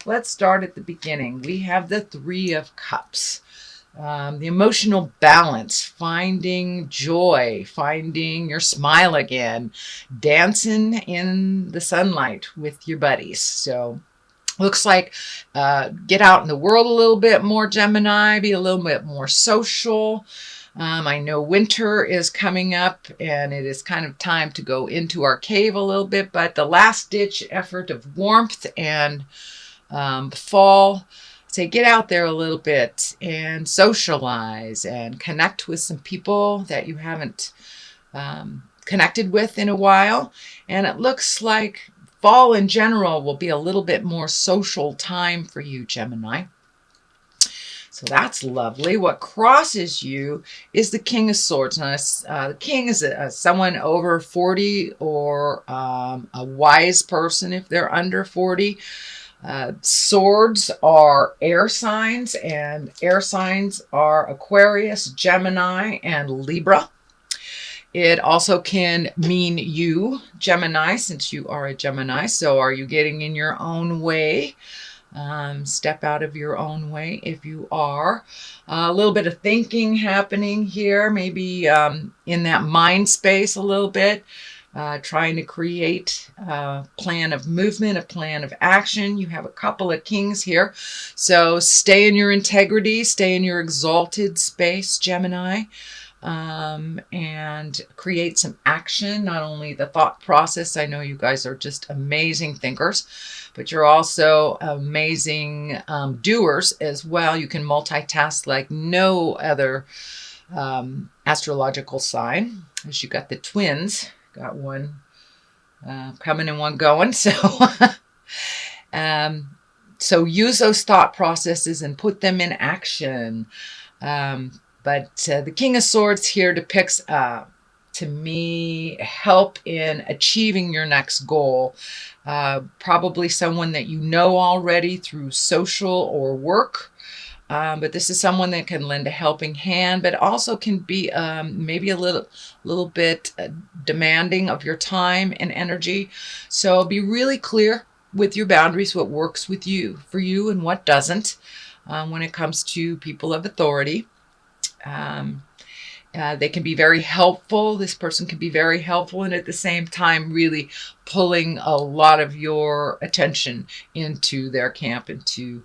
let's start at the beginning. We have the Three of Cups. The emotional balance, finding joy, finding your smile again, dancing in the sunlight with your buddies. So looks like get out in the world a little bit more, Gemini, be a little bit more social. I know winter is coming up and it is kind of time to go into our cave a little bit, but the last ditch effort of warmth and fall. Say, get out there a little bit and socialize and connect with some people that you haven't connected with in a while. And it looks like fall in general will be a little bit more social time for you, Gemini. So that's lovely. What crosses you is the King of Swords. Now, the King is someone over 40 or a wise person if they're under 40. Swords are air signs, and air signs are Aquarius, Gemini, and Libra. It also can mean you, Gemini, since you are a Gemini. So are you getting in your own way? Step out of your own way if you are. A little bit of thinking happening here, maybe in that mind space a little bit. Trying to create a plan of movement, a plan of action. You have a couple of kings here. So stay in your integrity, stay in your exalted space, Gemini, and create some action. Not only the thought process, I know you guys are just amazing thinkers, but you're also amazing doers as well. You can multitask like no other astrological sign, as you got the twins. Got one coming and one going. So, so use those thought processes and put them in action. But the King of Swords here depicts, to me, help in achieving your next goal. Probably someone that you know already through social or work. But this is someone that can lend a helping hand, but also can be maybe a little bit demanding of your time and energy. So be really clear with your boundaries, what works with you, for you, and what doesn't when it comes to people of authority. They can be very helpful. This person can be very helpful, and at the same time really pulling a lot of your attention into their camp, into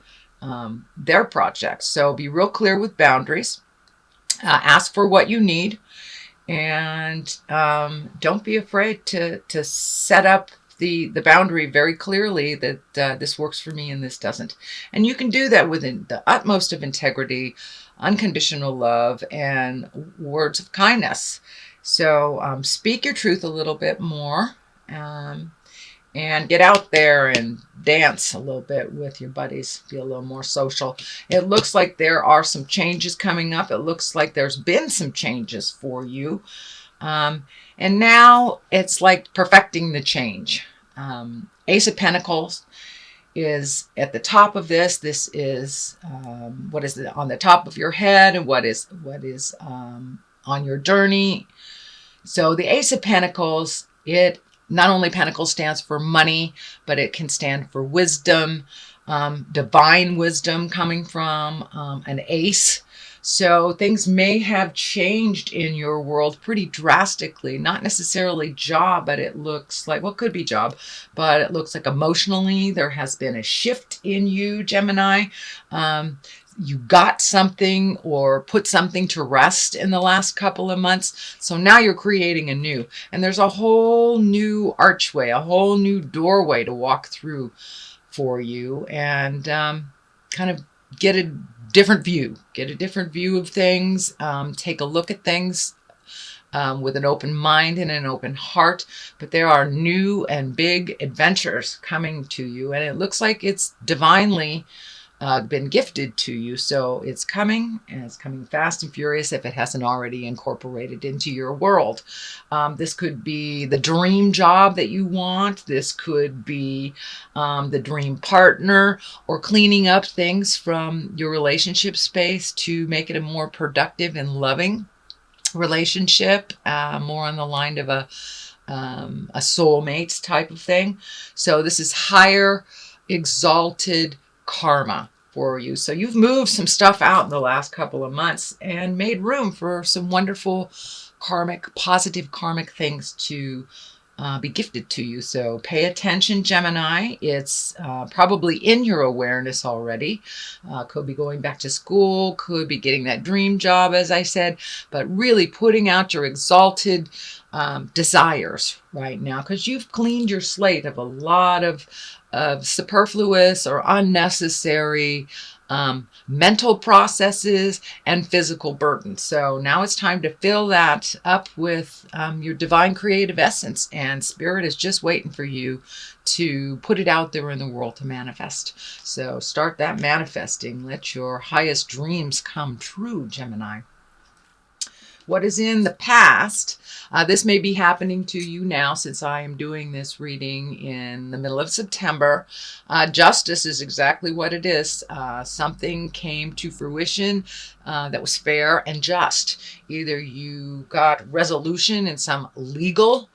their projects. So be real clear with boundaries. Ask for what you need, and don't be afraid to set up the boundary very clearly that this works for me and this doesn't. And you can do that within the utmost of integrity, unconditional love, and words of kindness. So speak your truth a little bit more. And get out there and dance a little bit with your buddies. Be a little more social. It looks like there are some changes coming up. It looks like there's been some changes for you. And now it's like perfecting the change. Ace of Pentacles is at the top of this. This is what is on the top of your head and what is on your journey. So the Ace of Pentacles, not only Pentacles stands for money, but it can stand for wisdom, divine wisdom coming from an ace. So things may have changed in your world pretty drastically, not necessarily job, but it looks like, well, it could be job, but it looks like emotionally there has been a shift in you, Gemini. You got something or put something to rest in the last couple of months. So now you're creating anew. And there's a whole new archway, a whole new doorway to walk through for you, and kind of get a different view. Get a different view of things. Take a look at things with an open mind and an open heart. But there are new and big adventures coming to you. And it looks like it's divinely been gifted to you. So it's coming, and it's coming fast and furious if it hasn't already incorporated into your world. This could be the dream job that you want. This could be the dream partner, or cleaning up things from your relationship space to make it a more productive and loving relationship, more on the line of a soulmate type of thing. So this is higher, exalted karma for you. So you've moved some stuff out in the last couple of months and made room for some wonderful positive karmic things to be gifted to you. So pay attention, Gemini. It's probably in your awareness already. Could be going back to school, could be getting that dream job, as I said, but really putting out your exalted desires right now, because you've cleaned your slate of a lot of superfluous or unnecessary mental processes and physical burdens. So now it's time to fill that up with your divine creative essence, and Spirit is just waiting for you to put it out there in the world to manifest. So start that manifesting. Let your highest dreams come true, Gemini. What is in the past, this may be happening to you now, since I am doing this reading in the middle of September. Justice is exactly what it is. Something came to fruition that was fair and just. Either you got resolution in some legal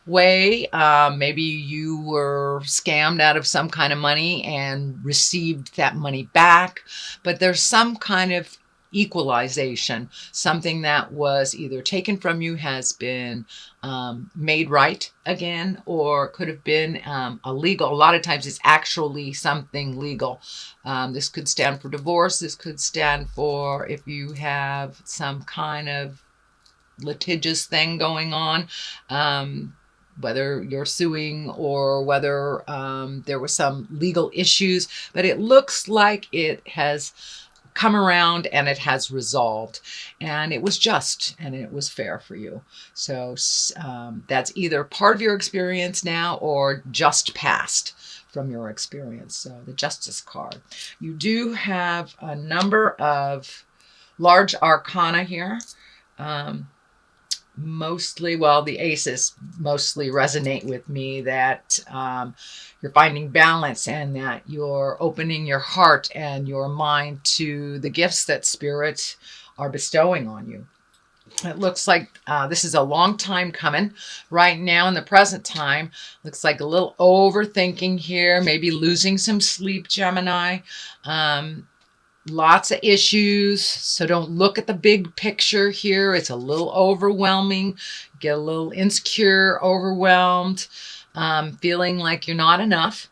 way, maybe you were scammed out of some kind of money and received that money back, but there's some kind of equalization. Something that was either taken from you has been made right again, or could have been illegal. A lot of times it's actually something legal. This could stand for divorce. This could stand for if you have some kind of litigious thing going on, whether you're suing or whether there were some legal issues. But it looks like it has come around and it has resolved, and it was just and it was fair for you. So that's either part of your experience now or just past from your experience. So the Justice card. You do have a number of large arcana here. Mostly, well, the aces mostly resonate with me, that you're finding balance and that you're opening your heart and your mind to the gifts that spirits are bestowing on you. It looks like this is a long time coming. Right now in the present time, looks like a little overthinking here, maybe losing some sleep, Gemini. Lots of issues, so don't look at the big picture here. It's a little overwhelming. Get a little insecure, overwhelmed, feeling like you're not enough.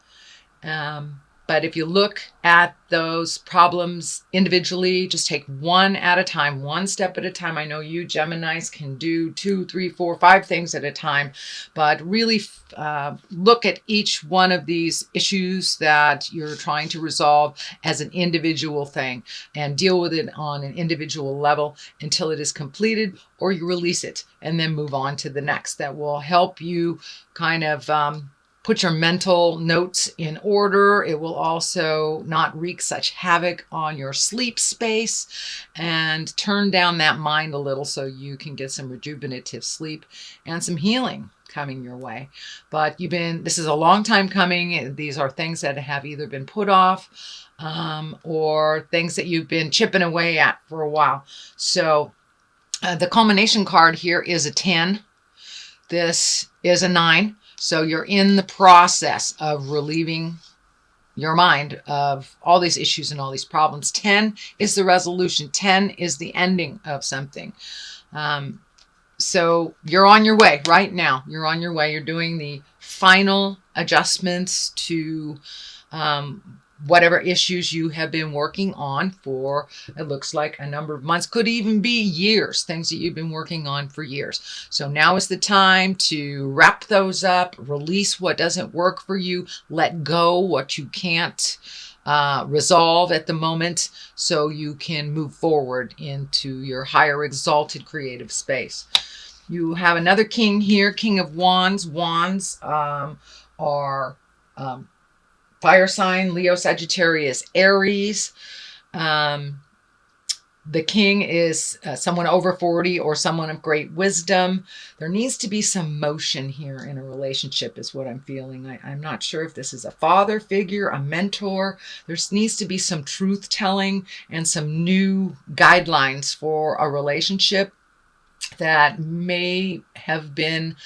But if you look at those problems individually, just take one at a time, one step at a time. I know you Geminis can do 2, 3, 4, 5 things at a time, but really look at each one of these issues that you're trying to resolve as an individual thing and deal with it on an individual level until it is completed, or you release it and then move on to the next. That will help you kind of put your mental notes in order. It will also not wreak such havoc on your sleep space and turn down that mind a little so you can get some rejuvenative sleep and some healing coming your way. But this is a long time coming. These are things that have either been put off or things that you've been chipping away at for a while. So the culmination card here is a 10. This is a 9. So you're in the process of relieving your mind of all these issues and all these problems. 10 is the resolution. 10 is the ending of something. So you're on your way right now. You're on your way. You're doing the final adjustments to whatever issues you have been working on for, it looks like, a number of months, could even be years, things that you've been working on for years. So now is the time to wrap those up, release what doesn't work for you, let go what you can't resolve at the moment, so you can move forward into your higher exalted creative space. You have another king here, King of Wands. Wands are fire sign, Leo, Sagittarius, Aries. The king is someone over 40 or someone of great wisdom. There needs to be some motion here in a relationship is what I'm feeling. I'm not sure if this is a father figure, a mentor. There needs to be some truth telling and some new guidelines for a relationship. that may have been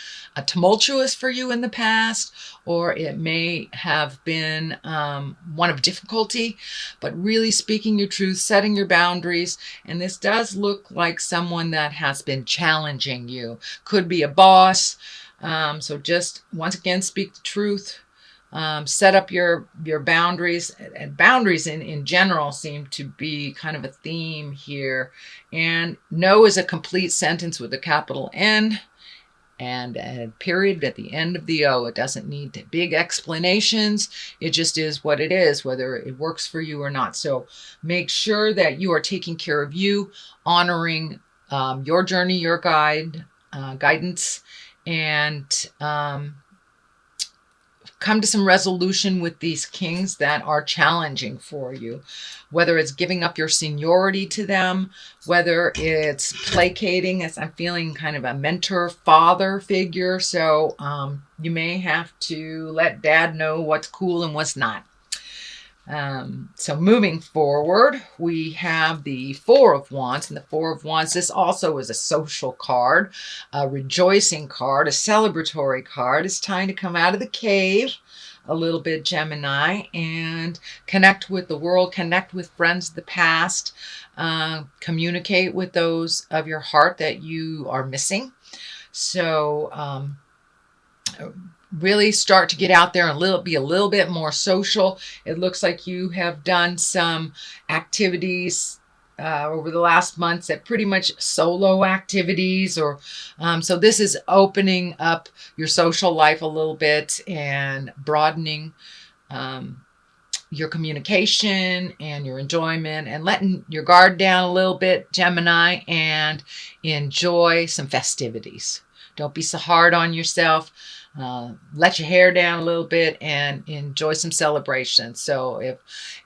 tumultuous for you in the past, or it may have been one of difficulty, but really speaking your truth, setting your boundaries. And this does look like someone that has been challenging you. Could be a boss. So just once again, speak the truth. Set up your boundaries, and boundaries in general seem to be kind of a theme here. And no is a complete sentence with a capital N and a period at the end of the O. It doesn't need big explanations. It just is what it is, whether it works for you or not. So make sure that you are taking care of you, honoring your journey, your guidance, and come to some resolution with these kings that are challenging for you, whether it's giving up your seniority to them, whether it's placating, as I'm feeling kind of a mentor father figure. So you may have to let dad know what's cool and what's not. So moving forward, we have the Four of Wands, and the Four of Wands, this also is a social card, a rejoicing card, a celebratory card. It's time to come out of the cave a little bit, Gemini, and connect with the world, connect with friends of the past, communicate with those of your heart that you are missing. So, really start to get out there and be a little bit more social. It looks like you have done some activities over the last months that pretty much solo activities, or so this is opening up your social life a little bit and broadening your communication and your enjoyment, and letting your guard down a little bit, Gemini, and enjoy some festivities. Don't be so hard on yourself. Let your hair down a little bit and enjoy some celebration. So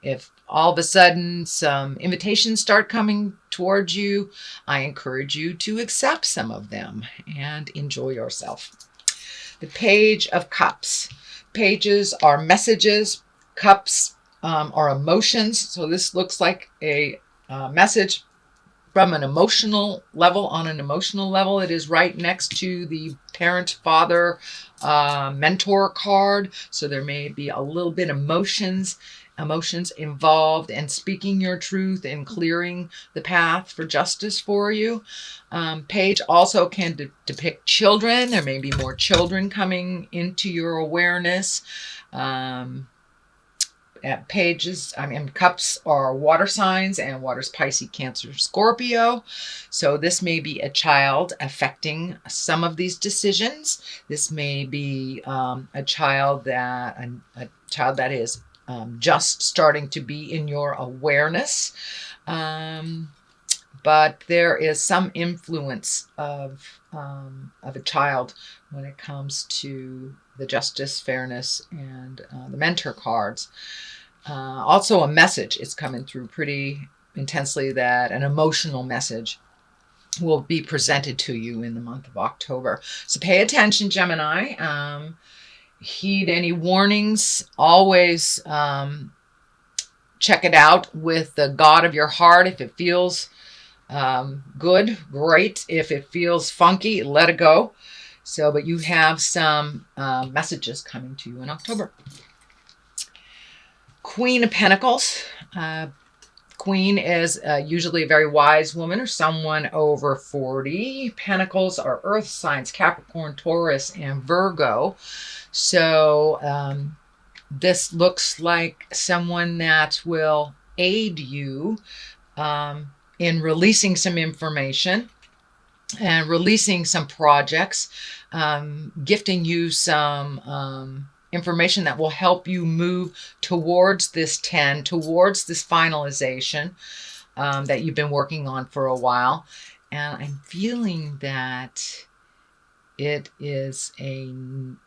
if all of a sudden some invitations start coming towards you, I encourage you to accept some of them and enjoy yourself. The Page of Cups. Pages are messages. Cups are emotions. So this looks like a message from an emotional level. On an emotional level, it is right next to the parent, father, mentor card. So there may be a little bit of emotions involved, and speaking your truth and clearing the path for justice for you. Page also can depict children. There may be more children coming into your awareness. Cups are water signs, and water's Pisces, Cancer, Scorpio. So this may be a child affecting some of these decisions. This may be a child that is just starting to be in your awareness. But there is some influence of a child when it comes to the justice, fairness, and the mentor cards. Also a message is coming through pretty intensely, that an emotional message will be presented to you in the month of October. So pay attention, Gemini. Heed any warnings. Always check it out with the God of your heart. If it feels good, great. If it feels funky, let it go. So, but you have some messages coming to you in October. Queen of Pentacles. Queen is usually a very wise woman or someone over 40. Pentacles are earth signs, Capricorn, Taurus, and Virgo. So this looks like someone that will aid you in releasing some information and releasing some projects, gifting you some information that will help you move towards this 10, towards this finalization that you've been working on for a while. And I'm feeling that it is a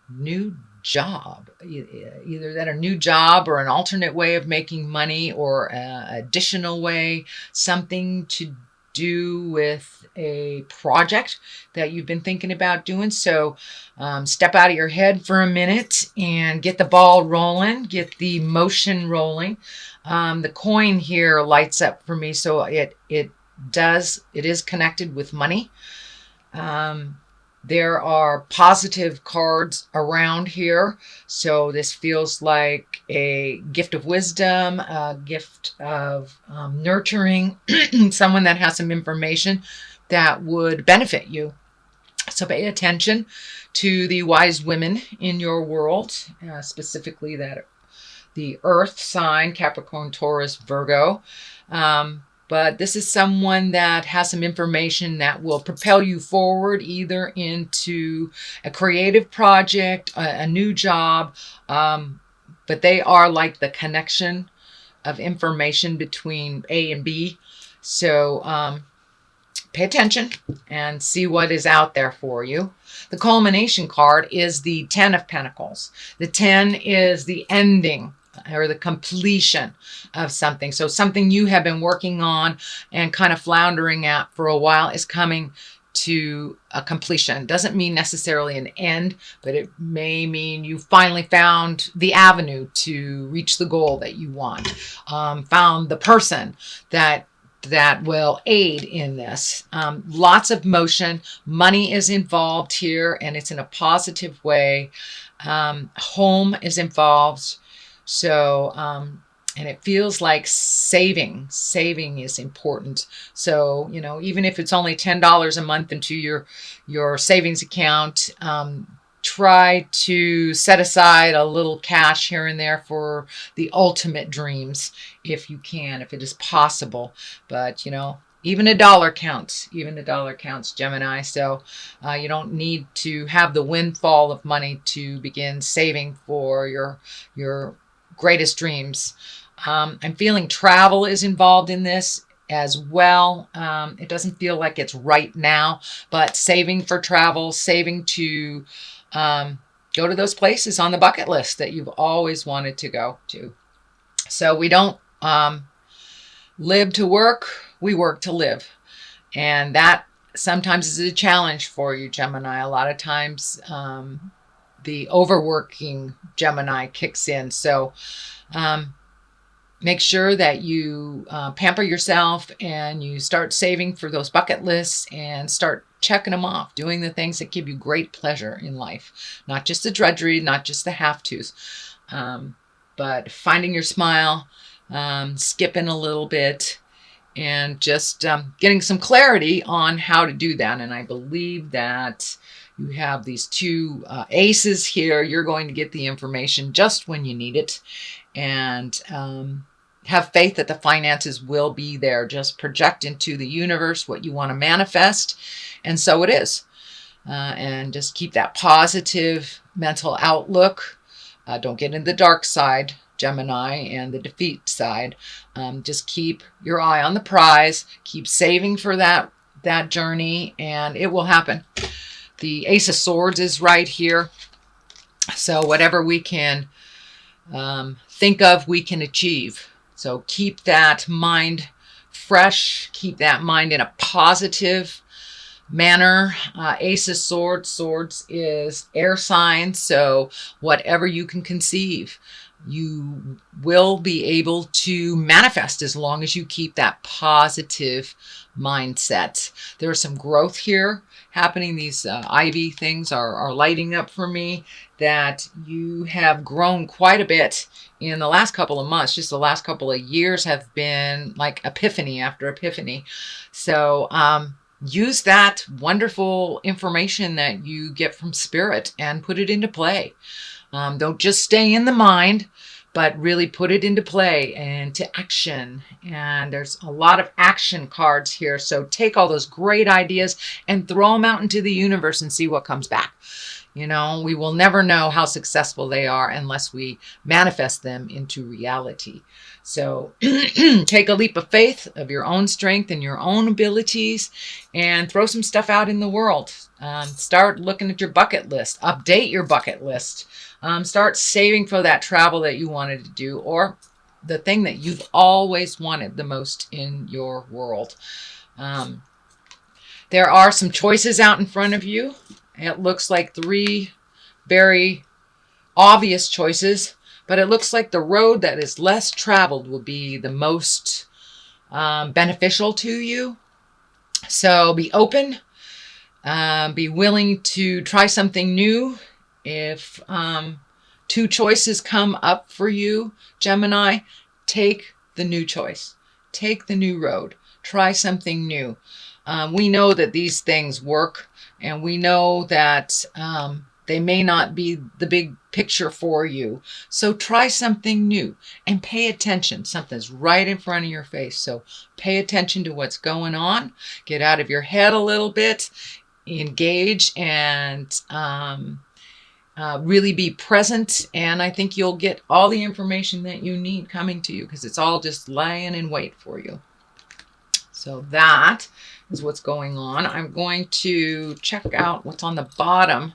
new job, either that a new job or an alternate way of making money, or an additional way, something to do with a project that you've been thinking about doing. So step out of your head for a minute and get the ball rolling, get the motion rolling. The coin here lights up for me, so it is connected with money. There are positive cards around here. So this feels like a gift of wisdom, a gift of nurturing, someone that has some information that would benefit you. So pay attention to the wise women in your world, specifically that the earth sign, Capricorn, Taurus, Virgo. But this is someone that has some information that will propel you forward, either into a creative project, a new job. But they are like the connection of information between A and B. So pay attention and see what is out there for you. The culmination card is the 10 of Pentacles. The 10 is the ending or the completion of something. So something you have been working on and kind of floundering at for a while is coming to a completion. Doesn't mean necessarily an end, but it may mean you finally found the avenue to reach the goal that you want. Found the person that will aid in this. Lots of motion. Money is involved here, and it's in a positive way. Home is involved. So, and it feels like saving is important. So, you know, even if it's only $10 a month into your savings account, try to set aside a little cash here and there for the ultimate dreams, if you can, if it is possible. But, you know, even a dollar counts. Even a dollar counts, Gemini. So you don't need to have the windfall of money to begin saving for your greatest dreams. I'm feeling travel is involved in this as well. It doesn't feel like it's right now, but saving for travel, saving to go to those places on the bucket list that you've always wanted to go to. So we don't live to work, we work to live. And that sometimes is a challenge for you, Gemini. A lot of times the overworking Gemini kicks in. So make sure that you pamper yourself and you start saving for those bucket lists and start checking them off, doing the things that give you great pleasure in life. Not just the drudgery, not just the have-tos, but finding your smile, skipping a little bit, and just getting some clarity on how to do that. And I believe that you have these two aces here. You're going to get the information just when you need it. And have faith that the finances will be there. Just project into the universe what you want to manifest. And so it is. And just keep that positive mental outlook. Don't get in the dark side, Gemini, and the defeat side. Just keep your eye on the prize. Keep saving for that journey, and it will happen. The Ace of Swords is right here. So whatever we can think of, we can achieve. So keep that mind fresh. Keep that mind in a positive manner. Ace of Swords. Swords is air sign. So whatever you can conceive, you will be able to manifest as long as you keep that positive mindset. There's some growth here happening. These ivy things are lighting up for me, that you have grown quite a bit in the last couple of months. Just the last couple of years have been like epiphany after epiphany. So use that wonderful information that you get from spirit and put it into play. Don't just stay in the mind, but really put it into play and to action. And there's a lot of action cards here. So take all those great ideas and throw them out into the universe and see what comes back. You know, we will never know how successful they are unless we manifest them into reality. So take a leap of faith of your own strength and your own abilities and throw some stuff out in the world. Start looking at your bucket list. Update your bucket list. Start saving for that travel that you wanted to do, or the thing that you've always wanted the most in your world. There are some choices out in front of you. It looks like 3 very obvious choices, but it looks like the road that is less traveled will be the most beneficial to you. So be open. Be willing to try something new. If two choices come up for you, Gemini, take the new choice. Take the new road. Try something new. We know that these things work, and we know that they may not be the big picture for you. So try something new and pay attention. Something's right in front of your face. So pay attention to what's going on. Get out of your head a little bit. Engage and really be present. And I think you'll get all the information that you need coming to you, because it's all just lying in wait for you. So that is what's going on. I'm going to check out what's on the bottom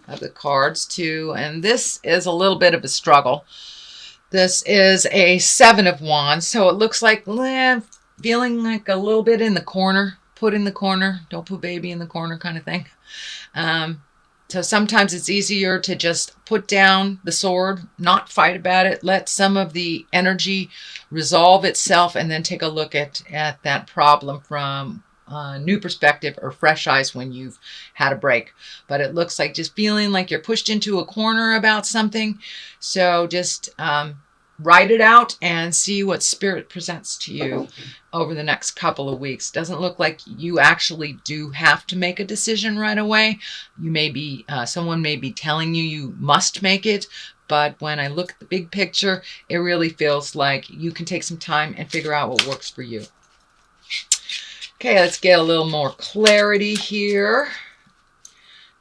of the cards too. And this is a little bit of a struggle. This is a 7 of Wands. So it looks like feeling like a little bit in the corner. Put in the corner. Don't put baby in the corner kind of thing. So sometimes it's easier to just put down the sword, not fight about it, let some of the energy resolve itself, and then take a look at that problem from a new perspective or fresh eyes when you've had a break. But it looks like just feeling like you're pushed into a corner about something. So just write it out and see what spirit presents to you over the next couple of weeks. Doesn't look like you actually do have to make a decision right away. You may be, someone may be telling you you must make it, but when I look at the big picture, it really feels like you can take some time and figure out what works for you. Okay, let's get a little more clarity here.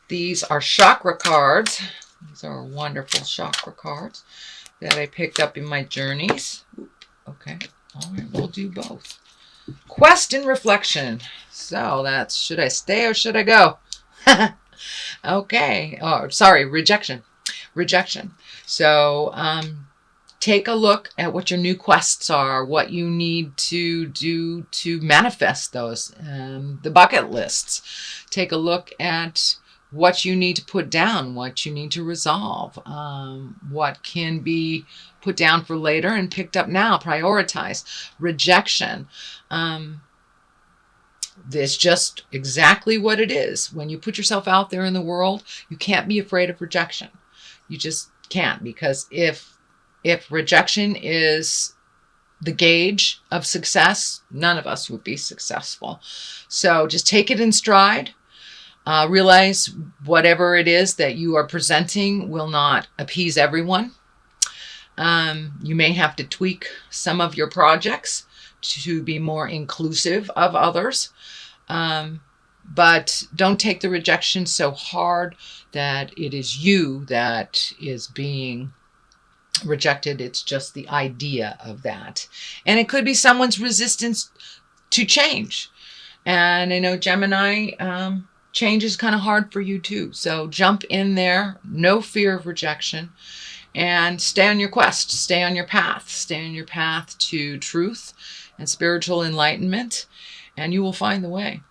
These are chakra cards. These are wonderful chakra cards that I picked up in my journeys. Okay, all right, we'll do both. Quest and reflection. So that's, should I stay or should I go? Okay, oh, sorry, rejection. Rejection. So take a look at what your new quests are, what you need to do to manifest those, the bucket lists. Take a look at what you need to put down, what you need to resolve, what can be put down for later and picked up now, prioritize. Rejection. This just exactly what it is. When you put yourself out there in the world, you can't be afraid of rejection. You just can't, because if rejection is the gauge of success, none of us would be successful. So just take it in stride. Realize whatever it is that you are presenting will not appease everyone. You may have to tweak some of your projects to be more inclusive of others. But don't take the rejection so hard that it is you that is being rejected. It's just the idea of that. And it could be someone's resistance to change. And I know Gemini, change is kind of hard for you too. So jump in there, no fear of rejection, and stay on your quest, stay on your path, stay on your path to truth and spiritual enlightenment, and you will find the way.